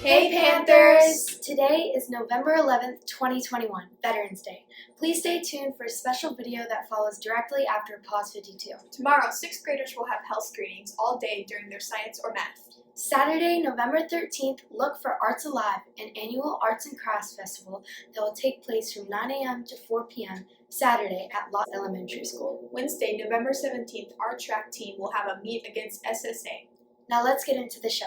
Hey Panthers! Today is November 11th, 2021, Veterans Day. Please stay tuned for a special video that follows directly after Paws52. Tomorrow, 6th graders will have health screenings all day during their science or math. Saturday, November 13th, look for Arts Alive, an annual arts and crafts festival that will take place from 9 a.m. to 4 p.m. Saturday at Lawton Elementary School. Wednesday, November 17th, our track team will have a meet against SSA. Now let's get into the show.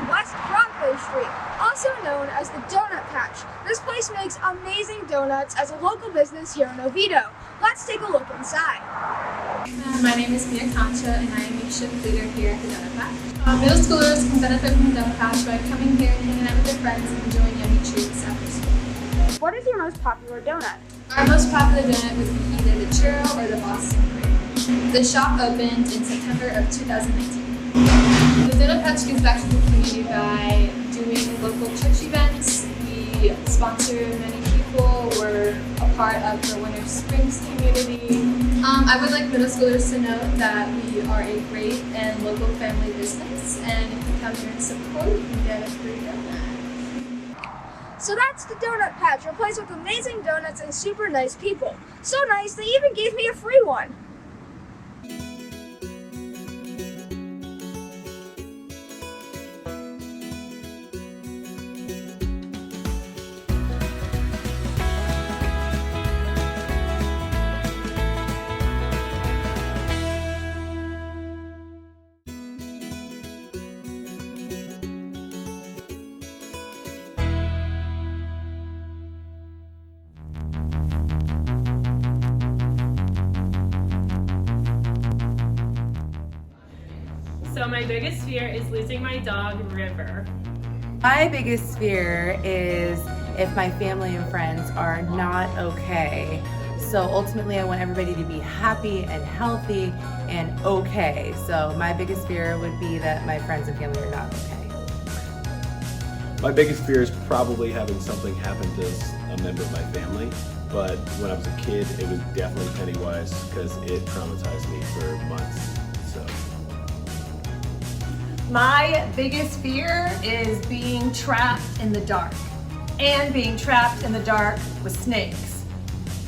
West Broadway Street, also known as the Donut Patch. This place makes amazing donuts as a local business here in Oviedo. Let's take a look inside. My name is Mia Concha and I am a shift leader here at the Donut Patch. Middle schoolers can benefit from the Donut Patch by coming here and hanging out with their friends and enjoying yummy treats after school. What is your most popular donut? Our most popular donut would be either the churro or the Boston cream. The shop opened in September of 2019. The Donut Patch gives back to the community by doing local church events. We sponsor many people. We're a part of the Winter Springs community. I would like middle schoolers to know that we are a great and local family business, and if you come here and support, you can get a free donut. So that's the Donut Patch, a place with amazing donuts and super nice people. So nice, they even gave me a free one. So my biggest fear is losing my dog, River. My biggest fear is if my family and friends are not okay. So ultimately I want everybody to be happy and healthy and okay. So my biggest fear would be that my friends and family are not okay. My biggest fear is probably having something happen to a member of my family. But when I was a kid, it was definitely Pennywise because it traumatized me for months. So. My biggest fear is being trapped in the dark, and being trapped in the dark with snakes.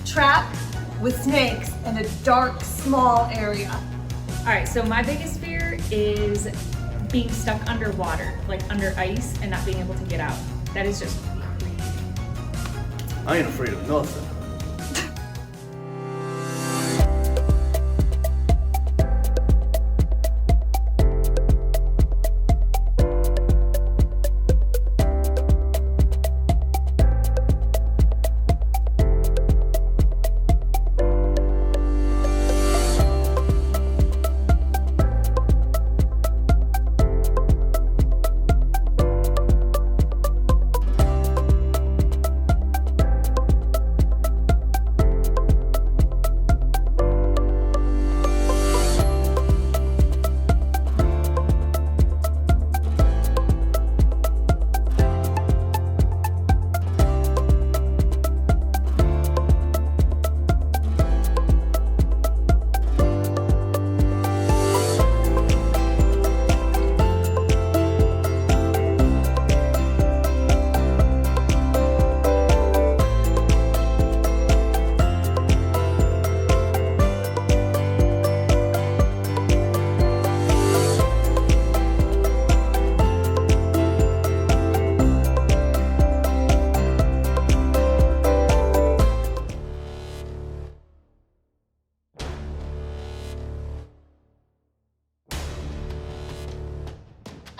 Trapped with snakes in a dark, small area. All right, so my biggest fear is being stuck underwater, like under ice, and not being able to get out. That is just creepy. I ain't afraid of nothing.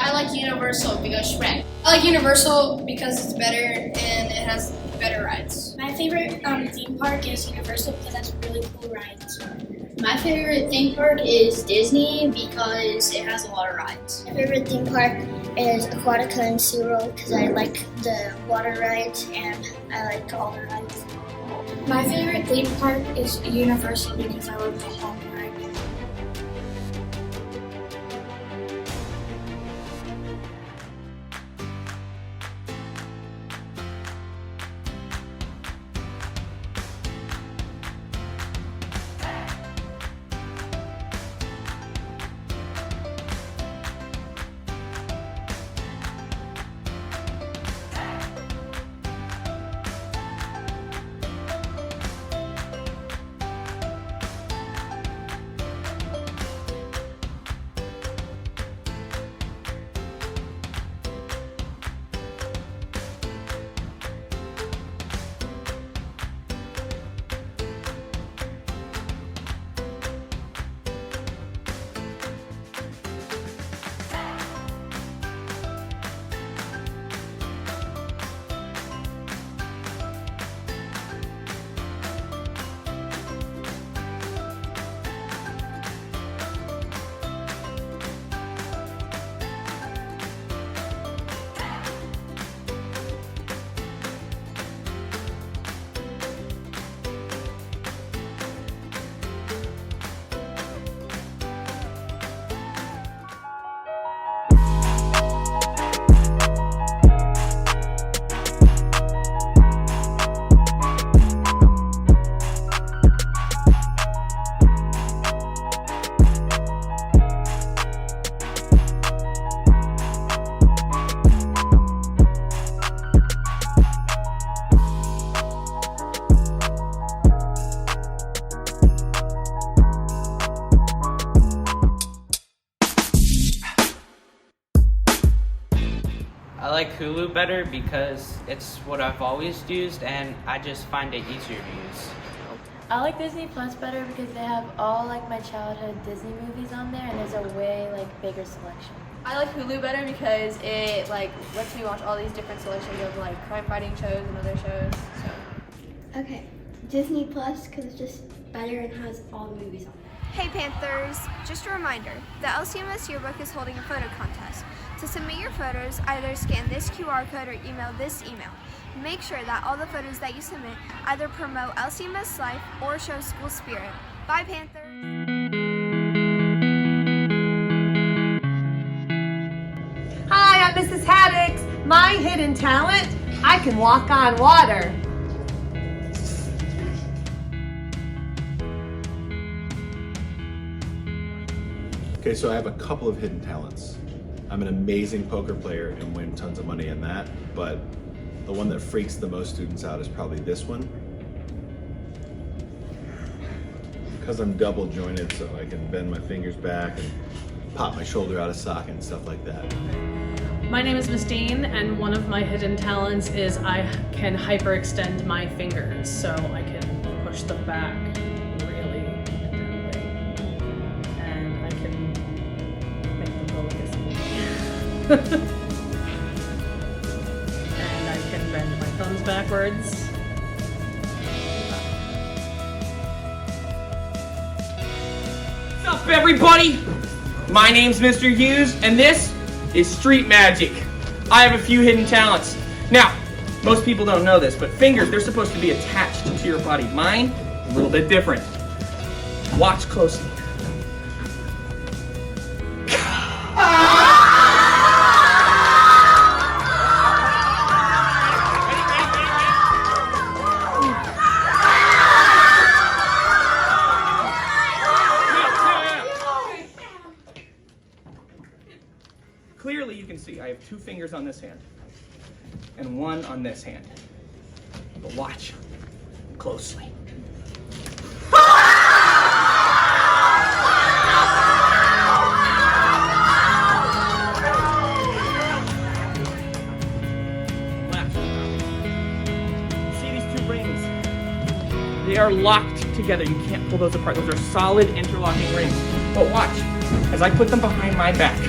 I like Universal because Shrek. I like Universal because it's better and it has better rides. My favorite theme park is Universal because that's really cool rides. My favorite theme park is Disney because it has a lot of rides. My favorite theme park is Aquatica and SeaWorld because I like the water rides and I like all the rides. My favorite theme park is Universal because I love the Hulk ride. I like Hulu better because it's what I've always used and I just find it easier to use. I like Disney Plus better because they have all like my childhood Disney movies on there and there's a way like bigger selection. I like Hulu better because it like lets me watch all these different selections of like crime fighting shows and other shows. So. Okay, Disney Plus because it's just better and has all the movies on there. Hey Panthers, just a reminder, the LCMS yearbook is holding a photo contest. To submit your photos, either scan this QR code or email this email. Make sure that all the photos that you submit either promote LCMS life or show school spirit. Bye Panthers! Hi, I'm Mrs. Haddix. My hidden talent, I can walk on water. Okay, so I have a couple of hidden talents. I'm an amazing poker player and win tons of money in that, but the one that freaks the most students out is probably this one. Because I'm double jointed, so I can bend my fingers back and pop my shoulder out of socket and stuff like that. My name is Miss Dean, and one of my hidden talents is I can hyperextend my fingers, so I can push them back really intently, and I can make them go like a snake. And I can bend my thumbs backwards. What's up, everybody? My name's Mr. Hughes, and this is Street Magic. I have a few hidden talents. Now, most people don't know this, but fingers, they're supposed to be attached to your body. Mine, a little bit different. Watch closely. Clearly you can see I have two fingers on this hand and one on this hand. But watch closely. See these two rings? They are locked together. You can't pull those apart. Those are solid interlocking rings. But watch as I put them behind my back.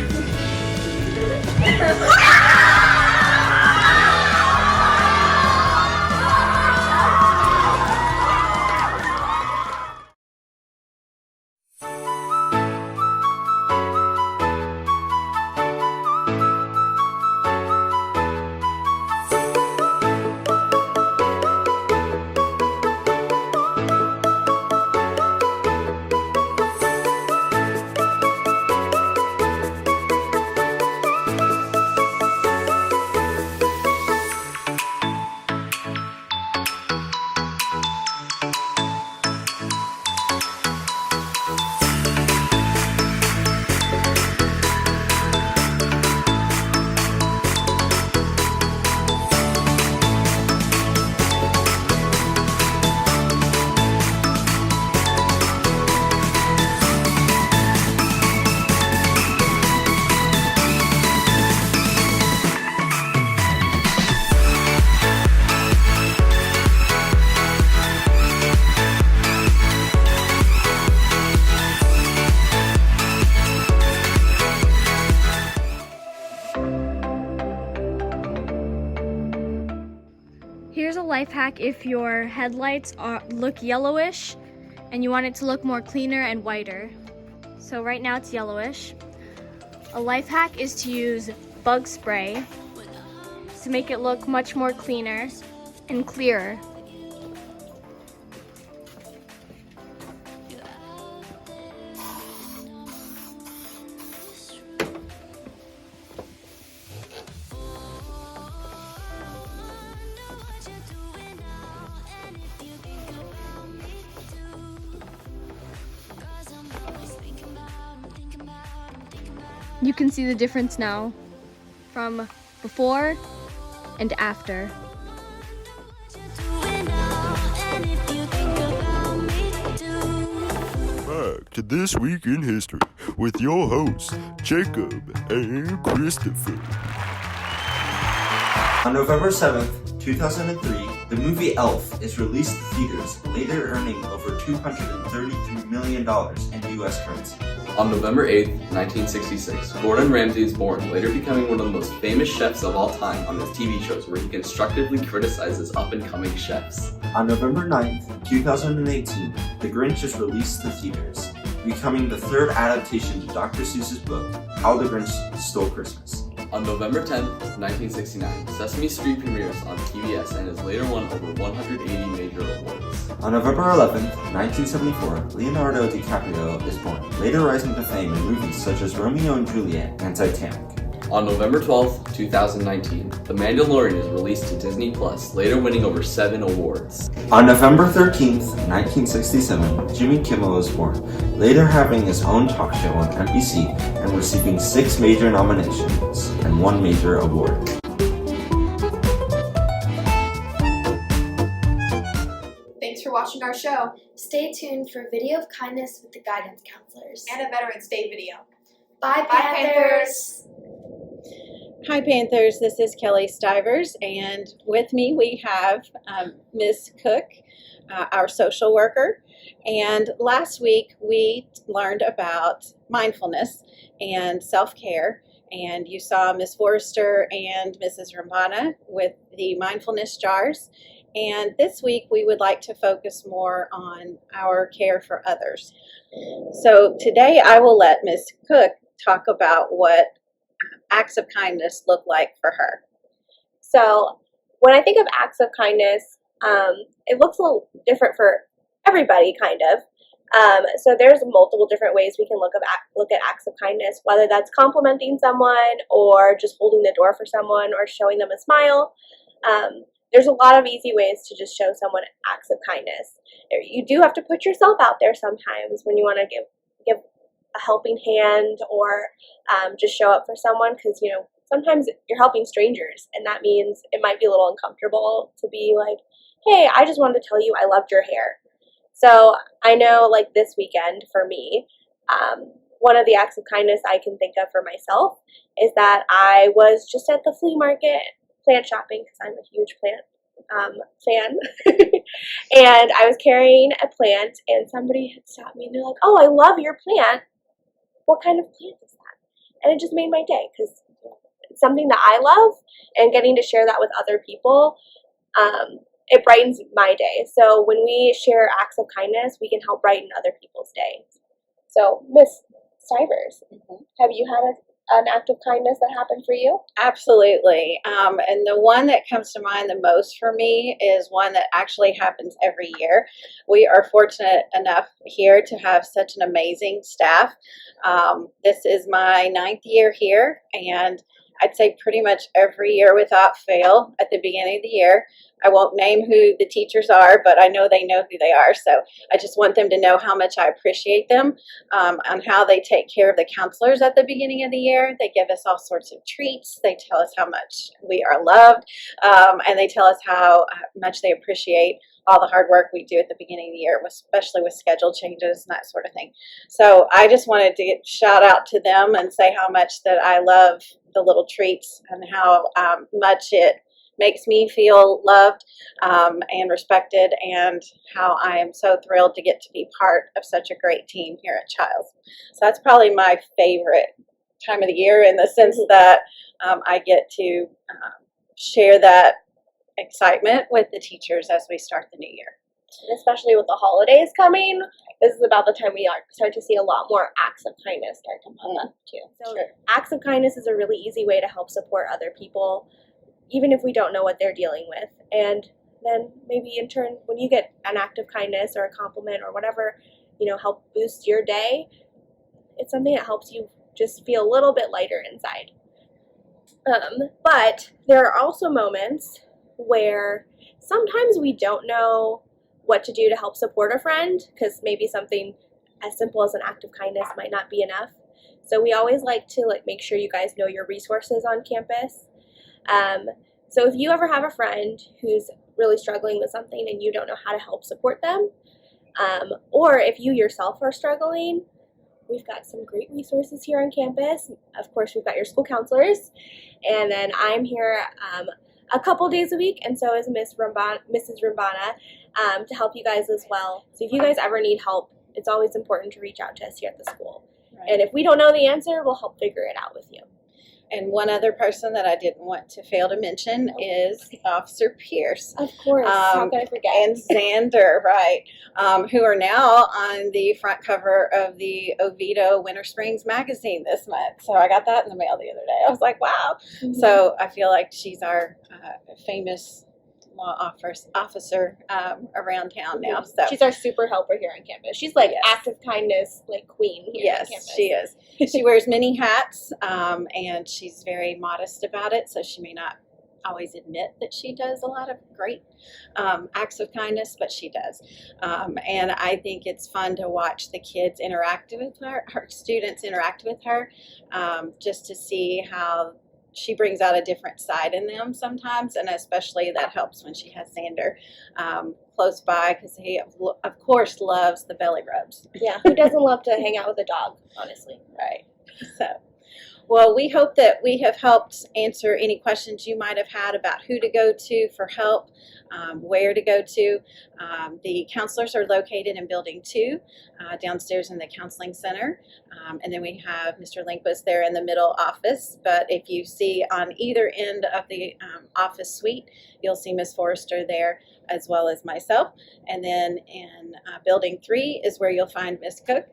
Here's a life hack if your headlights look yellowish and you want it to look more cleaner and whiter. So right now it's yellowish. A life hack is to use bug spray to make it look much more cleaner and clearer. You can see the difference now from before and after. Back to This Week in History with your hosts, Jacob and Christopher. On November 7th, 2003, the movie Elf is released to theaters, later earning over $233 million in US currency. On November 8th, 1966, Gordon Ramsay is born, later becoming one of the most famous chefs of all time on his TV shows where he constructively criticizes up-and-coming chefs. On November 9th, 2018, The Grinch is released to theaters, becoming the third adaptation to Dr. Seuss's book, How the Grinch Stole Christmas. On November 10th, 1969, Sesame Street premieres on PBS and has later won over 180 major awards. On November 11th, 1974, Leonardo DiCaprio is born, later rising to fame in movies such as Romeo and Juliet and Titanic. On November 12th, 2019, The Mandalorian is released to Disney+, later winning over 7 awards. On November 13th, 1967, Jimmy Kimmel was born, later having his own talk show on NBC and receiving 6 major nominations and 1 major award. Thanks for watching our show. Stay tuned for a video of kindness with the guidance counselors. And a Veterans Day video. Bye, Panthers! Hi Panthers, this is Kelly Stivers, and with me we have Ms. Cook, our social worker. And last week we learned about mindfulness and self-care, and you saw Ms. Forrester and Mrs. Ramana with the mindfulness jars. And this week we would like to focus more on our care for others. So today I will let Ms. Cook talk about what acts of kindness look like for her. So when I think of acts of kindness, it looks a little different for everybody, kind of. So there's multiple different ways we can look at acts of kindness, whether that's complimenting someone or just holding the door for someone or showing them a smile. There's a lot of easy ways to just show someone acts of kindness. You do have to put yourself out there sometimes when you want to give a helping hand or just show up for someone, because sometimes you're helping strangers, and that means it might be a little uncomfortable to be like, hey, I just wanted to tell you I loved your hair. So I know, like, this weekend for me, one of the acts of kindness I can think of for myself is that I was just at the flea market plant shopping, because I'm a huge plant fan. And I was carrying a plant, and somebody had stopped me and they're like, oh, I love your plant. What kind of plant is that? And it just made my day, because it's something that I love, and getting to share that with other people, it brightens my day. So when we share acts of kindness, we can help brighten other people's days. So Miss Stivers, have you had an act of kindness that happened for you? Absolutely. And the one that comes to mind the most for me is one that actually happens every year. We are fortunate enough here to have such an amazing staff. This is my 9th year here, and I'd say pretty much every year without fail at the beginning of the year. I won't name who the teachers are, but I know they know who they are. So I just want them to know how much I appreciate them, on how they take care of the counselors at the beginning of the year. They give us all sorts of treats. They tell us how much we are loved, and they tell us how much they appreciate all the hard work we do at the beginning of the year, especially with schedule changes and that sort of thing. So I just wanted to shout out to them and say how much that I love the little treats and how much it makes me feel loved and respected, and how I am so thrilled to get to be part of such a great team here at Chiles. So that's probably my favorite time of the year, in the sense that I get to share that excitement with the teachers as we start the new year. And especially with the holidays coming, this is about the time we start to see a lot more acts of kindness start to pop up too. So acts of kindness is a really easy way to help support other people, even if we don't know what they're dealing with. And then maybe in turn, when you get an act of kindness or a compliment or whatever, help boost your day, it's something that helps you just feel a little bit lighter inside. But there are also moments where sometimes we don't know what to do to help support a friend, because maybe something as simple as an act of kindness might not be enough. So we always like to make sure you guys know your resources on campus. So if you ever have a friend who's really struggling with something and you don't know how to help support them, or if you yourself are struggling, we've got some great resources here on campus. Of course, we've got your school counselors, and then I'm here. a couple days a week, and so is Mrs. Rumbana to help you guys as well. So if you guys ever need help, it's always important to reach out to us here at the school. Right. And if we don't know the answer, we'll help figure it out with you. And one other person that I didn't want to fail to mention is Officer Pierce. Of course, how could I forget? And Xander, right, who are now on the front cover of the Oviedo Winter Springs magazine this month. So I got that in the mail the other day. I was like, wow. Mm-hmm. So I feel like she's our famous law officer around town now. So she's our super helper here on campus. She's like act of kindness, like queen here on campus. Yes, she is. She wears many hats, and she's very modest about it, so she may not always admit that she does a lot of great acts of kindness, but she does. And I think it's fun to watch the kids interact with her students interact with her, just to see how she brings out a different side in them sometimes, and especially that helps when she has Xander close by, because he, of course, loves the belly rubs. Yeah, who doesn't love to hang out with a dog, honestly? Right. So, well, we hope that we have helped answer any questions you might have had about who to go to for help, where to go to. The counselors are located in Building 2, downstairs in the Counseling Center. And then we have Mr. Linkbus there in the middle office. But if you see on either end of the office suite, you'll see Ms. Forrester there, as well as myself. And then in Building 3 is where you'll find Ms. Cook.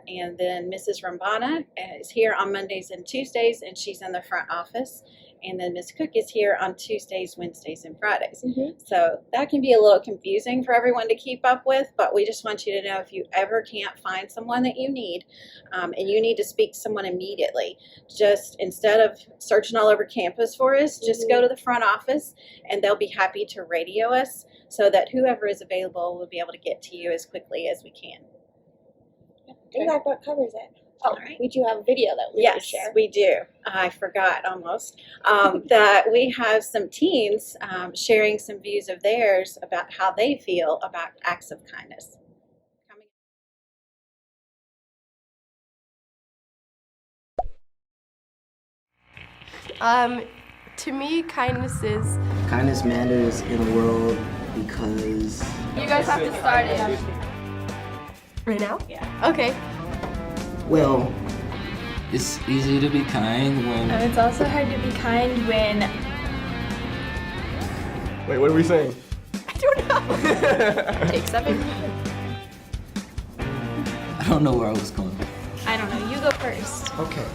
And then Mrs. Rumbana is here on Mondays and Tuesdays, and she's in the front office. And then Ms. Cook is here on Tuesdays, Wednesdays, and Fridays. Mm-hmm. So that can be a little confusing for everyone to keep up with, but we just want you to know if you ever can't find someone that you need, and you need to speak to someone immediately, just instead of searching all over campus for us, just go to the front office, and they'll be happy to radio us so that whoever is available will be able to get to you as quickly as we can. I think that about covers it. Oh, right. We do have a video that we yes, share. We do. I forgot almost that we have some teens sharing some views of theirs about how they feel about acts of kindness. To me, kindness matters in the world because you guys have to start it. Right now? Yeah. Okay. Well, it's easy to be kind when... And it's also hard to be kind when... Wait, what are we saying? I don't know. Take 7. I don't know where I was going. I don't know. You go first. Okay.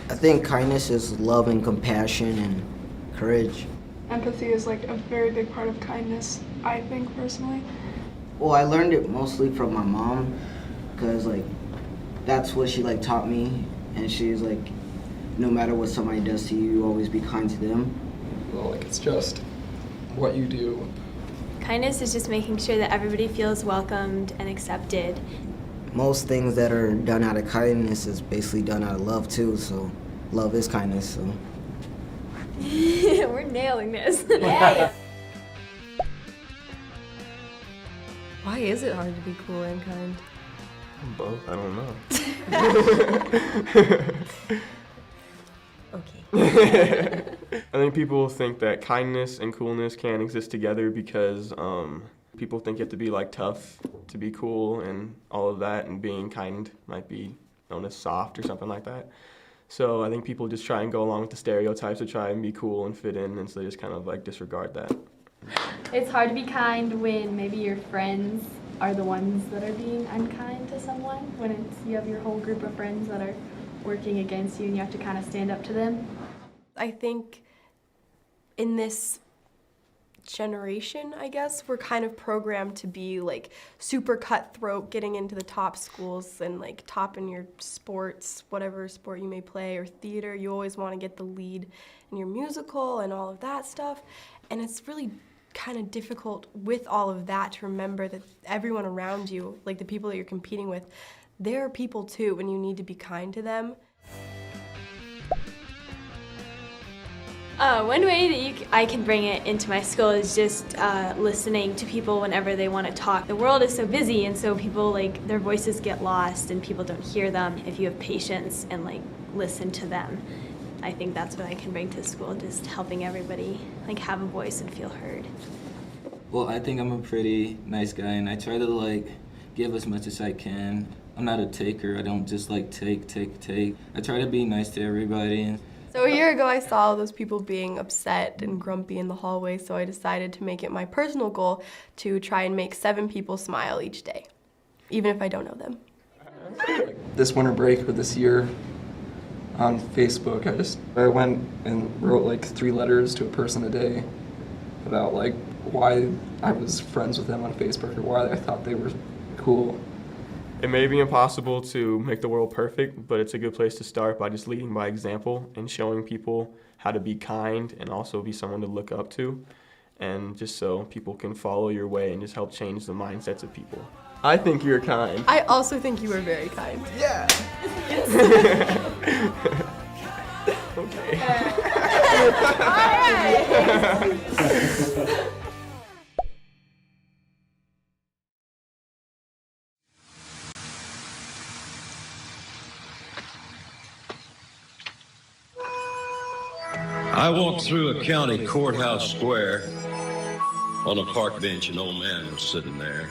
I think kindness is love and compassion and courage. Empathy is like a very big part of kindness, I think, personally. Well, I learned it mostly from my mom, because like that's what she like taught me, and she's like, no matter what somebody does to you, you always be kind to them. Well, like it's just what you do. Kindness is just making sure that everybody feels welcomed and accepted. Most things that are done out of kindness is basically done out of love too, so love is kindness. So we're nailing this. Yeah. Why is it hard to be cool and kind? Both, I don't know. Okay. I think people think that kindness and coolness can't exist together because people think you have to be like tough to be cool and all of that, and being kind might be known as soft or something like that. So I think people just try and go along with the stereotypes to try and be cool and fit in, and so they just kind of like disregard that. It's hard to be kind when maybe your friends are the ones that are being unkind to someone, when you have your whole group of friends that are working against you and you have to kind of stand up to them. I think in this generation, I guess, we're kind of programmed to be like super cutthroat, getting into the top schools and like top in your sports, whatever sport you may play, or theater. You always want to get the lead in your musical and all of that stuff. And it's really kind of difficult with all of that to remember that everyone around you, like the people that you're competing with, they're people too, and you need to be kind to them. One way that I can bring it into my school is just listening to people whenever they want to talk. The world is so busy, and so people, like, their voices get lost and people don't hear them. If you have patience and, like, listen to them, I think that's what I can bring to school, just helping everybody, like, have a voice and feel heard. Well, I think I'm a pretty nice guy, and I try to, like, give as much as I can. I'm not a taker. I don't just, like, take. I try to be nice to everybody. So a year ago, I saw those people being upset and grumpy in the hallway, so I decided to make it my personal goal to try and make 7 people smile each day, even if I don't know them. This winter break or this year on Facebook, I went and wrote like 3 letters to a person a day about like why I was friends with them on Facebook or why I thought they were cool. It may be impossible to make the world perfect, but it's a good place to start by just leading by example and showing people how to be kind and also be someone to look up to, and just so people can follow your way and just help change the mindsets of people. I think you're kind. I also think you are very kind. Yeah. Okay. All right. I walked through a county courthouse square. On a park bench, an old man was sitting there.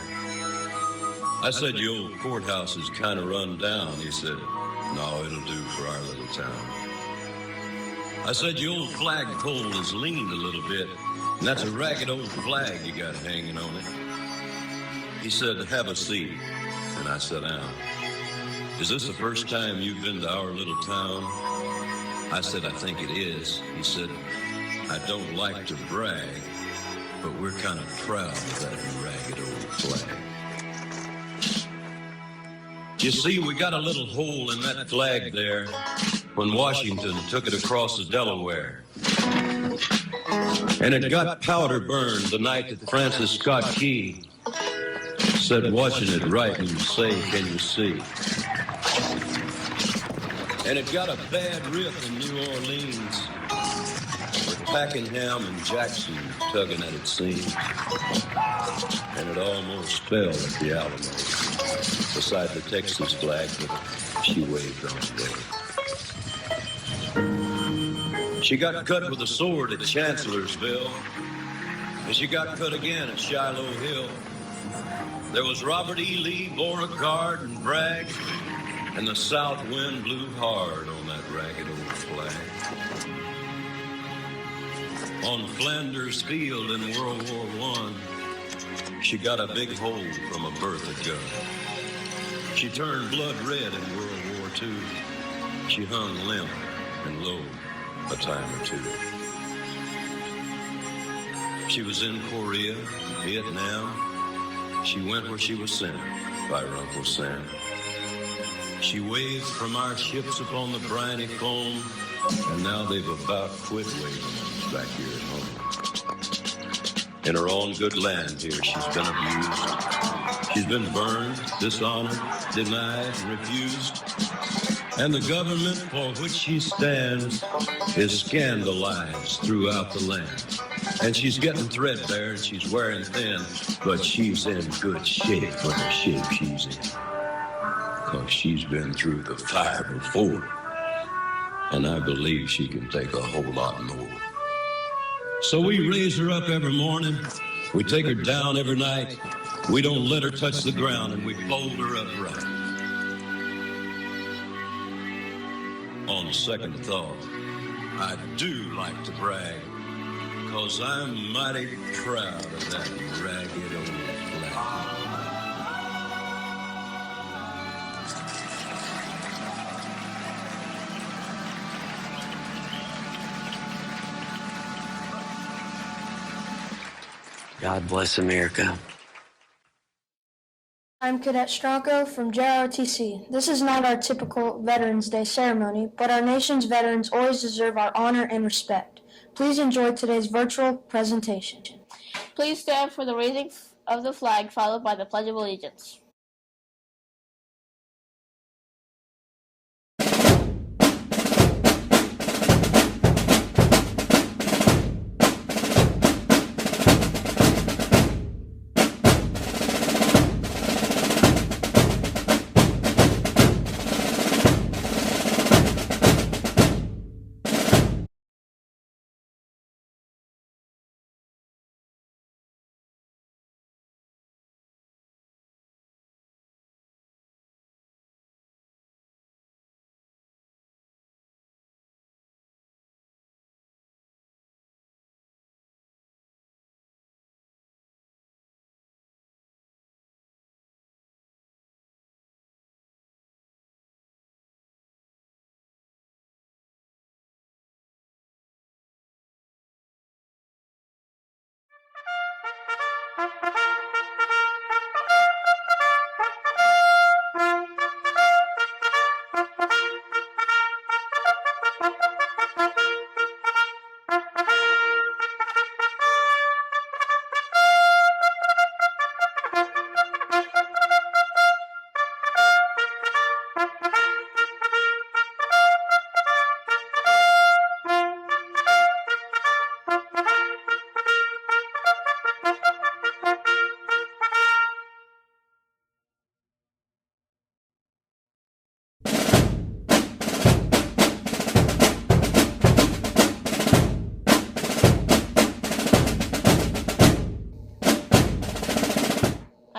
I said, "Your old courthouse is kind of run down." He said, "No, it'll do for our little town." I said, "Your old flagpole is leaned a little bit, and that's a ragged old flag you got hanging on it." He said, "Have a seat." And I sat down. "Is this the first time you've been to our little town?" I said, "I think it is." He said, "I don't like to brag, but we're kind of proud of that ragged old flag. You see, we got a little hole in that flag there when Washington took it across the Delaware. And it got powder burned the night that Francis Scott Key said, watching it right and say, can you see? And it got a bad rip in New Orleans with Pakenham and Jackson tugging at its seams. And it almost fell at the Alamo beside the Texas flag that she waved on the day. She got cut with a sword at Chancellorsville, and she got cut again at Shiloh Hill. There was Robert E. Lee, Beauregard, and Bragg, and the south wind blew hard on that ragged old flag. On Flanders Field in World War I, she got a big hole from a Bertha gun. She turned blood red in World War II. She hung limp and low a time or two. She was in Korea, Vietnam. She went where she was sent by her Uncle Sam. She waved from our ships upon the briny foam, and now they've about quit waving back here at home. In her own good land here, she's been abused. She's been burned, dishonored, denied, refused. And the government for which she stands is scandalized throughout the land. And she's getting threadbare and she's wearing thin, but she's in good shape for the shape she's in. Because she's been through the fire before. And I believe she can take a whole lot more. So we raise her up every morning. We take her down every night. We don't let her touch the ground, and we fold her up right. On second thought, I do like to brag, 'cause I'm mighty proud of that ragged old flag. God bless America. I'm Cadet Stronko from JROTC. This is not our typical Veterans Day ceremony, but our nation's veterans always deserve our honor and respect. Please enjoy today's virtual presentation. Please stand for the raising of the flag, followed by the Pledge of Allegiance.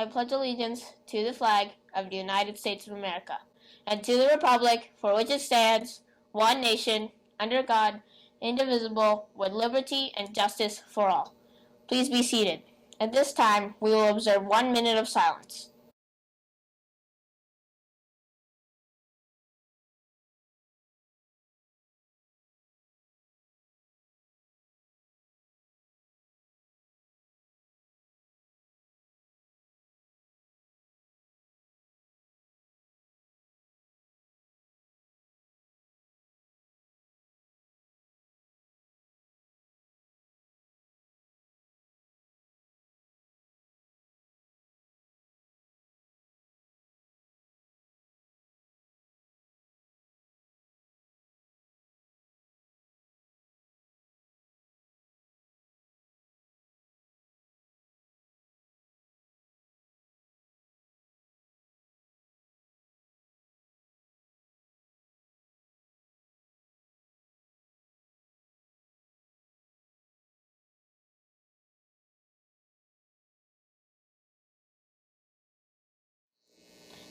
I pledge allegiance to the flag of the United States of America and to the republic for which it stands, one nation, under God, indivisible, with liberty and justice for all. Please be seated. At this time, we will observe 1 minute of silence.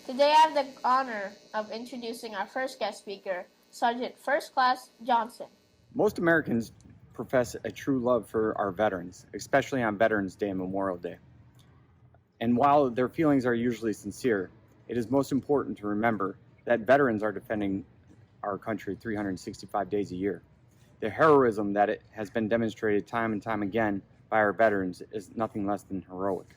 Today I have the honor of introducing our first guest speaker, Sergeant First Class Johnson. Most Americans profess a true love for our veterans, especially on Veterans Day and Memorial Day. And while their feelings are usually sincere, it is most important to remember that veterans are defending our country 365 days a year. The heroism that it has been demonstrated time and time again by our veterans is nothing less than heroic.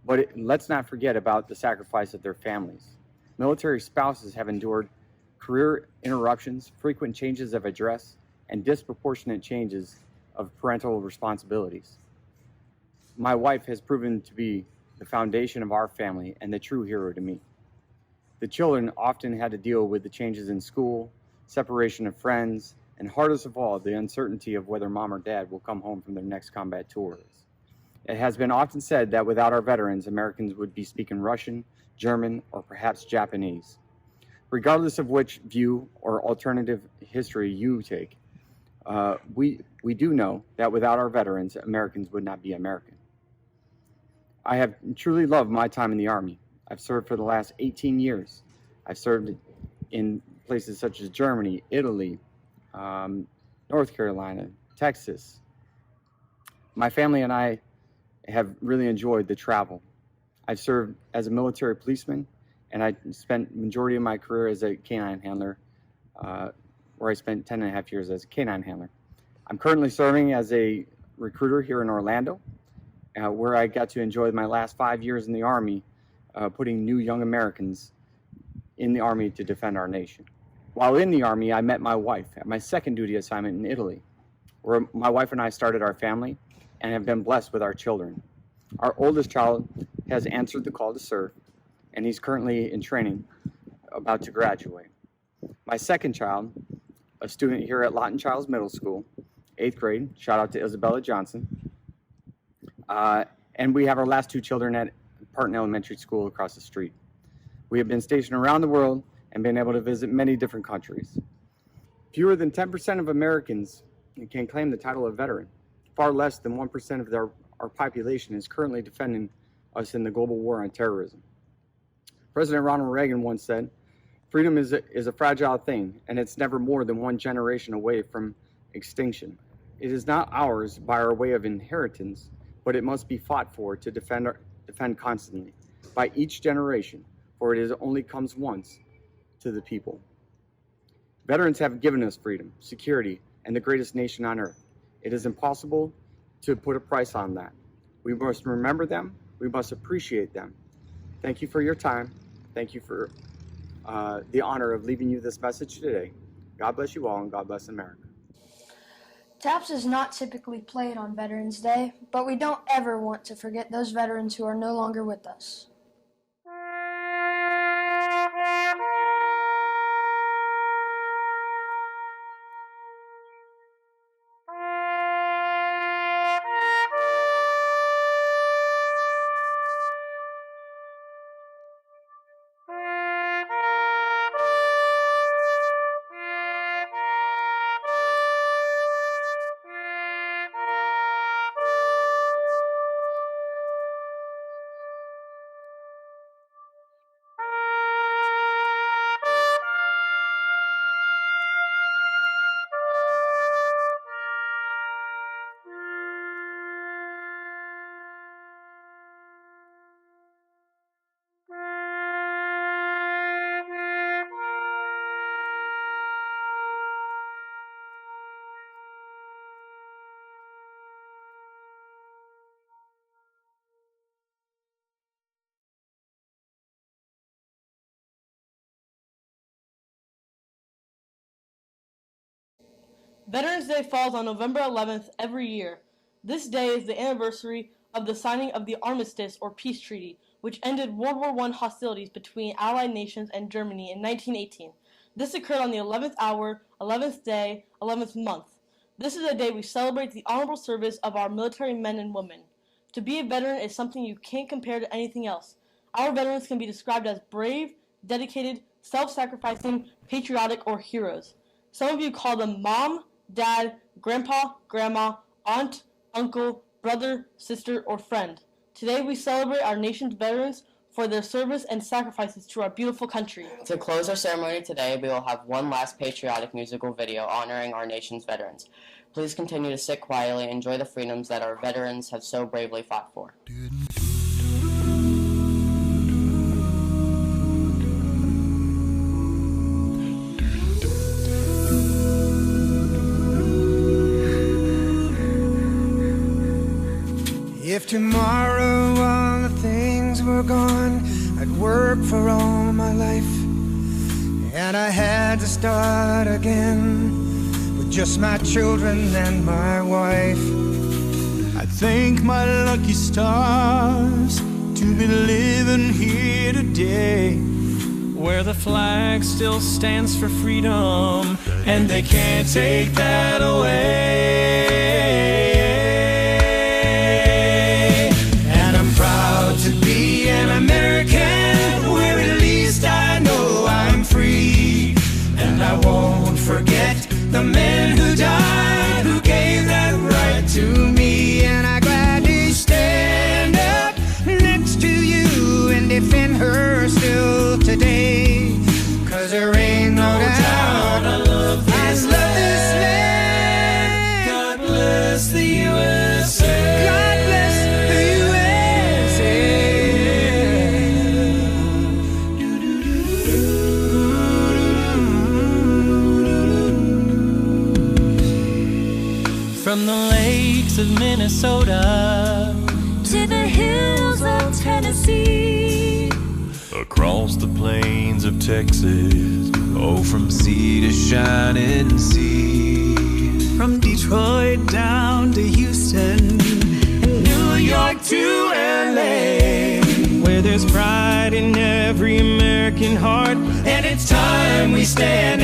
But let's not forget about the sacrifice of their families. Military spouses have endured career interruptions, frequent changes of address, and disproportionate changes of parental responsibilities. My wife has proven to be the foundation of our family and the true hero to me. The children often had to deal with the changes in school, separation of friends, and hardest of all, the uncertainty of whether mom or dad will come home from their next combat tours. It has been often said that without our veterans, Americans would be speaking Russian, German, or perhaps Japanese. Regardless of which view or alternative history you take, we do know that without our veterans, Americans would not be American. I have truly loved my time in the Army. I've served for the last 18 years. I've served in places such as Germany, Italy, North Carolina, Texas. My family and I have really enjoyed the travel. I've served as a military policeman, and I spent the majority of my career as a canine handler, where I spent 10 and a half years as a canine handler. I'm currently serving as a recruiter here in Orlando, where I got to enjoy my last 5 years in the Army, putting new young Americans in the Army to defend our nation. While in the Army, I met my wife at my second duty assignment in Italy, where my wife and I started our family and have been blessed with our children. Our oldest child has answered the call to serve, and he's currently in training, about to graduate. My second child, a student here at Lawton Chiles Middle School, 8th grade, shout out to Isabella Johnson. And we have our last two children at Parton Elementary School across the street. We have been stationed around the world and been able to visit many different countries. Fewer than 10% of Americans can claim the title of veteran. Far less than 1% of our population is currently defending us in the global war on terrorism. President Ronald Reagan once said, "Freedom is a fragile thing, and it's never more than one generation away from extinction. It is not ours by our way of inheritance, but it must be fought for to defend constantly by each generation, for it only comes once to the people." Veterans have given us freedom, security, and the greatest nation on earth. It is impossible to put a price on that. We must remember them. We must appreciate them. Thank you for your time. Thank you for the honor of leaving you this message today. God bless you all, and God bless America. TAPS is not typically played on Veterans Day, but we don't ever want to forget those veterans who are no longer with us. Veterans Day falls on November 11th every year. This day is the anniversary of the signing of the Armistice or Peace Treaty, which ended World War I hostilities between Allied nations and Germany in 1918. This occurred on the 11th hour, 11th day, 11th month. This is a day we celebrate the honorable service of our military men and women. To be a veteran is something you can't compare to anything else. Our veterans can be described as brave, dedicated, self-sacrificing, patriotic, or heroes. Some of you call them mom, dad, grandpa, grandma, aunt, uncle, brother, sister, or friend. Today we celebrate our nation's veterans for their service and sacrifices to our beautiful country. To close our ceremony today, we will have one last patriotic musical video honoring our nation's veterans. Please continue to sit quietly and enjoy the freedoms that our veterans have so bravely fought for. If tomorrow all the things were gone, I'd work for all my life, and I had to start again with just my children and my wife. I thank my lucky stars to be living here today, where the flag still stands for freedom, and they can't take that away. To be an American, where at least I know I'm free. And I won't forget the men who died, who gave that right to me. And I gladly stand up next to you and defend her still today. 'Cause there ain't no doubt I love this land. God bless the USA. God bless the USA. From the lakes of Minnesota to the hills of Tennessee, across the plains of Texas, oh, from sea to shining sea, from Detroit down to Houston, and New York to LA, where there's pride in every American heart, and it's time we stand